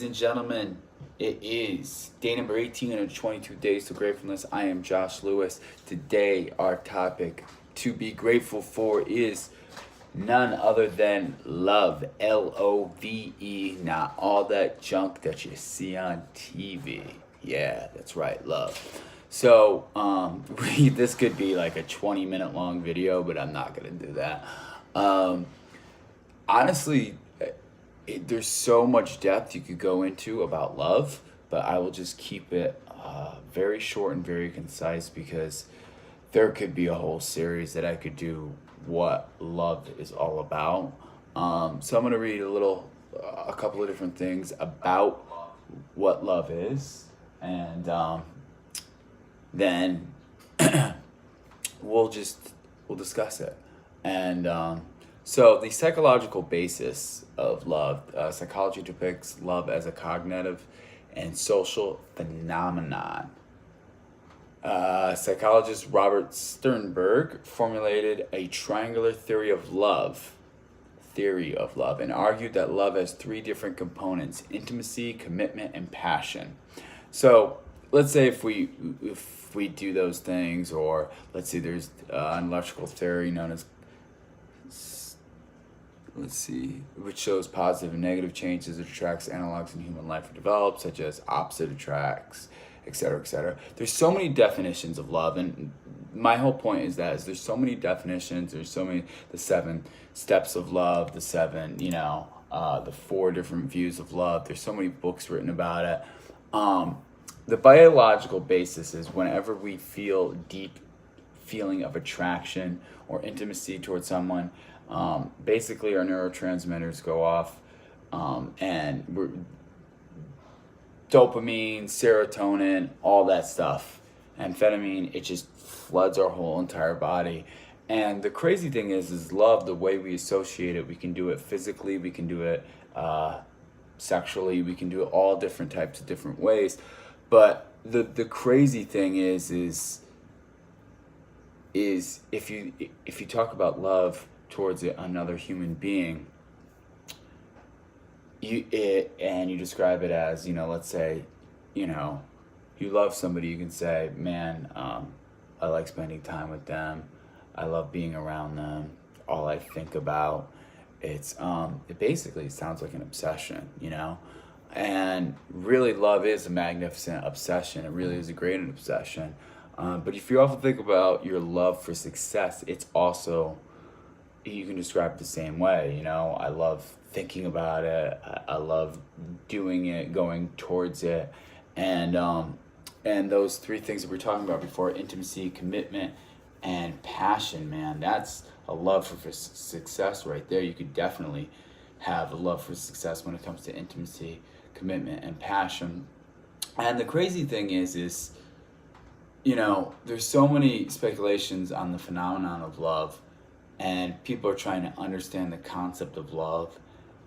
and gentlemen, it is day number 18 of 22 days to gratefulness. I am Josh Lewis. Today, our topic to be grateful for is none other than love. Love, not all that junk that you see on TV. Yeah, that's right, love. So, this could be like a 20-minute long video, but I'm not going to do that. Honestly, there's so much depth you could go into about love, but I will just keep it very short and very concise because there could be a whole series that I could do what love is all about. So I'm going to read a couple of different things about what love is, and then we'll discuss it. And so the psychological basis of love, psychology depicts love as a cognitive and social phenomenon. Psychologist Robert Sternberg formulated a triangular theory of love, and argued that love has three different components: intimacy, commitment, and passion. So let's say if we do those things, or let's say there's an electrical theory known as which shows positive and negative changes that attracts analogs in human life are developed, such as opposite attracts, etc., etc. There's so many definitions of love, and my whole point is there's so many definitions. There's so many, the 7 steps of love, the 7, the 4 different views of love. There's so many books written about it. The biological basis is whenever we feel deep feeling of attraction or intimacy towards someone, basically our neurotransmitters go off, and we're dopamine, serotonin, all that stuff, amphetamine, it just floods our whole entire body. And the crazy thing is love, the way we associate it, we can do it physically, we can do it sexually, we can do it all different types of different ways. But the crazy thing is if you talk about love towards another human being, and you describe it as, let's say, you love somebody, you can say, man, I like spending time with them, I love being around them, all I think about, it basically sounds like an obsession, and really love is a magnificent obsession. It really is a great obsession. But if you also think about your love for success, it's also, you can describe it the same way. I love thinking about it. I love doing it, going towards it. And those 3 things that we were talking about before, intimacy, commitment, and passion, man, that's a love for success right there. You could definitely have a love for success when it comes to intimacy, commitment, and passion. And the crazy thing is there's so many speculations on the phenomenon of love, and people are trying to understand the concept of love.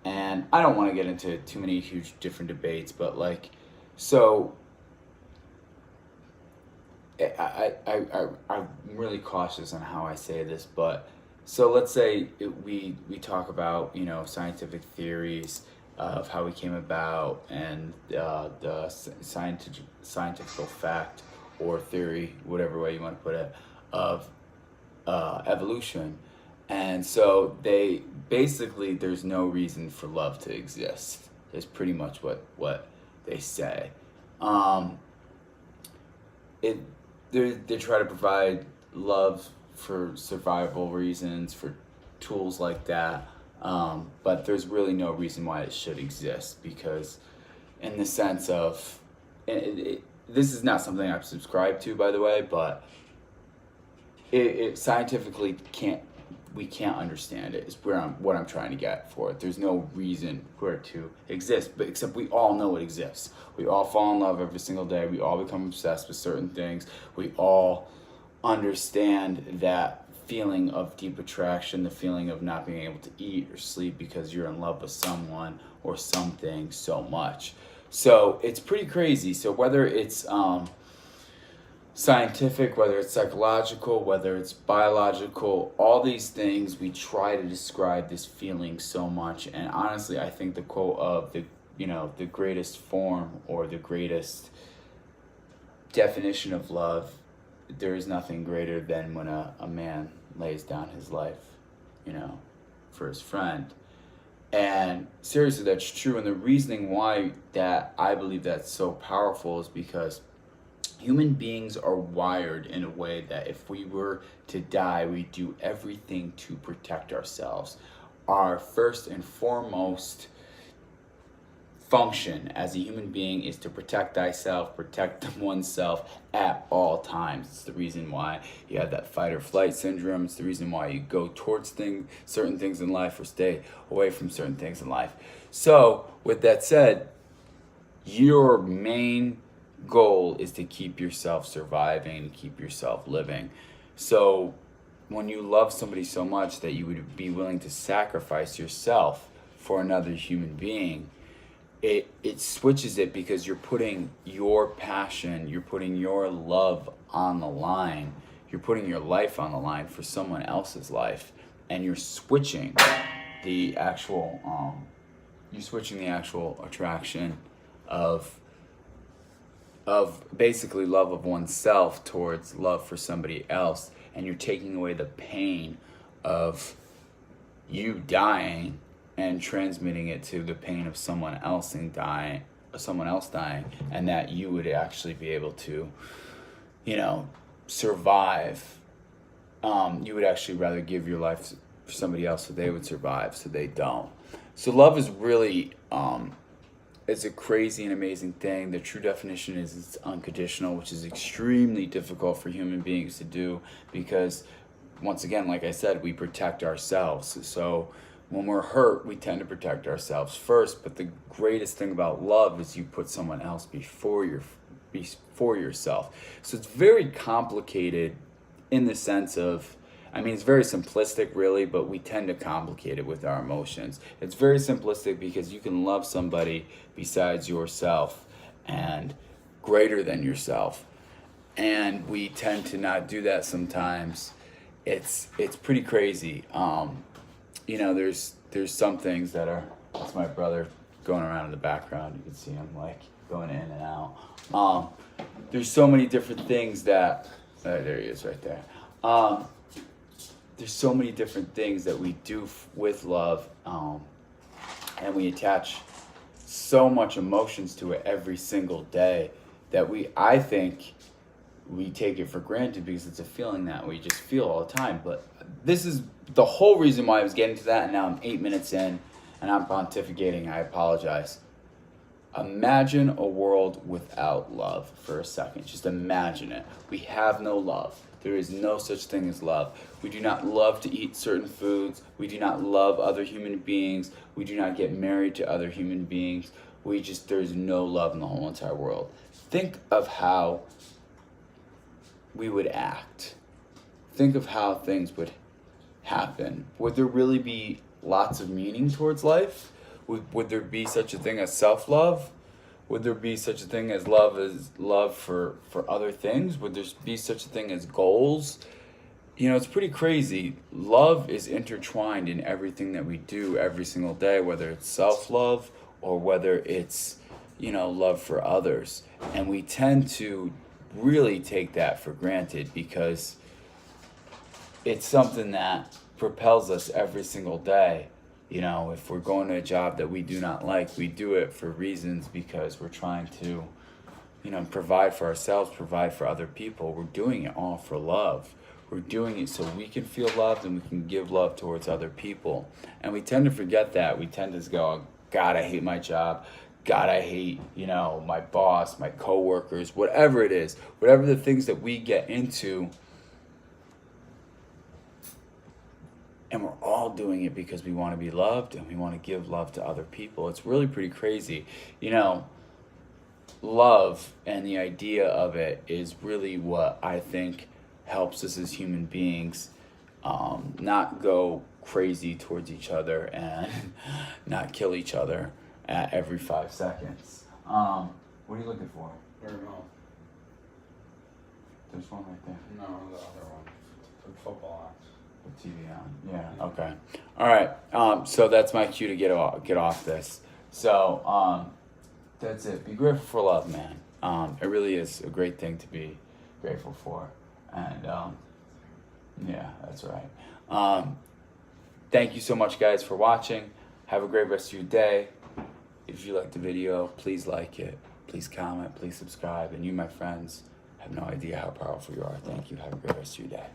And I don't want to get into too many huge different debates, but I'm really cautious on how I say this, but so let's say we talk about, scientific theories of how we came about, and the scientific fact or theory, whatever way you want to put it, of evolution. And so there's no reason for love to exist. Is pretty much what they say. They try to provide love for survival reasons, for tools like that. But there's really no reason why it should exist, because in the sense of, this is not something I've subscribed to, by the way, but it scientifically we can't understand it, is what I'm trying to get for it. There's no reason for it to exist, but except we all know it exists. We all fall in love every single day. We all become obsessed with certain things. We all understand that feeling of deep attraction, the feeling of not being able to eat or sleep because you're in love with someone or something so much. So it's pretty crazy. So whether it's scientific, whether it's psychological, whether it's biological, all these things, we try to describe this feeling so much. And honestly, I think the quote of the greatest form or the greatest definition of love, there is nothing greater than when a man lays down his life, for his friend. And seriously, that's true. And the reasoning why that I believe that's so powerful is because human beings are wired in a way that if we were to die, we do everything to protect ourselves. Our first and foremost function as a human being is to protect thyself, protect oneself at all times. It's the reason why you have that fight or flight syndrome. It's the reason why you go towards certain things in life or stay away from certain things in life. So with that said, your main goal is to keep yourself surviving, keep yourself living. So when you love somebody so much that you would be willing to sacrifice yourself for another human being, it switches it, because you're putting your passion, you're putting your love on the line, you're putting your life on the line for someone else's life, and you're switching the actual attraction of basically love of oneself towards love for somebody else, and you're taking away the pain of you dying and transmitting it to the pain of someone else dying, and that you would actually be able to, survive. You would actually rather give your life for somebody else so they would survive, so they don't. So love is really, it's a crazy and amazing thing. The true definition is it's unconditional, which is extremely difficult for human beings to do, because once again, like I said, we protect ourselves. So when we're hurt, we tend to protect ourselves first, but the greatest thing about love is you put someone else before yourself. So it's very complicated in the sense of, it's very simplistic really, but we tend to complicate it with our emotions. It's very simplistic because you can love somebody besides yourself and greater than yourself. And we tend to not do that sometimes. It's pretty crazy. There's some things that are, that's my brother going around in the background. You can see him like going in and out. There's so many different things that, there he is right there. There's so many different things that we do with love, and we attach so much emotions to it every single day that I think we take it for granted because it's a feeling that we just feel all the time. But this is the whole reason why I was getting to that, and now I'm 8 minutes in and I'm pontificating. I apologize. Imagine a world without love for a second. Just imagine it. We have no love. There is no such thing as love. We do not love to eat certain foods. We do not love other human beings. We do not get married to other human beings. There's no love in the whole entire world. Think of how we would act. Think of how things would happen. Would there really be lots of meaning towards life? Would there be such a thing as self-love? Would there be such a thing as love for other things? Would there be such a thing as goals? It's pretty crazy. Love is intertwined in everything that we do every single day, whether it's self-love or whether it's, love for others. And we tend to really take that for granted because it's something that propels us every single day. If we're going to a job that we do not like, we do it for reasons because we're trying to, provide for ourselves, provide for other people. We're doing it all for love. We're doing it so we can feel loved and we can give love towards other people. And we tend to forget that. We tend to go, God, I hate my job. God, I hate, my boss, my coworkers, whatever it is, whatever the things that we get into. And we're all doing it because we want to be loved and we want to give love to other people. It's really pretty crazy. Love and the idea of it is really what I think helps us as human beings not go crazy towards each other and not kill each other at every 5 seconds. What are you looking for? I don't know. There's one right there. No, the other one. The football act. TV on. Yeah. Okay. All right. So that's my cue to get off this. So that's it. Be grateful for love, man. It really is a great thing to be grateful for. And yeah, that's right. Thank you so much, guys, for watching. Have a great rest of your day. If you liked the video, please like it. Please comment. Please subscribe. And you, my friends, have no idea how powerful you are. Thank you. Have a great rest of your day.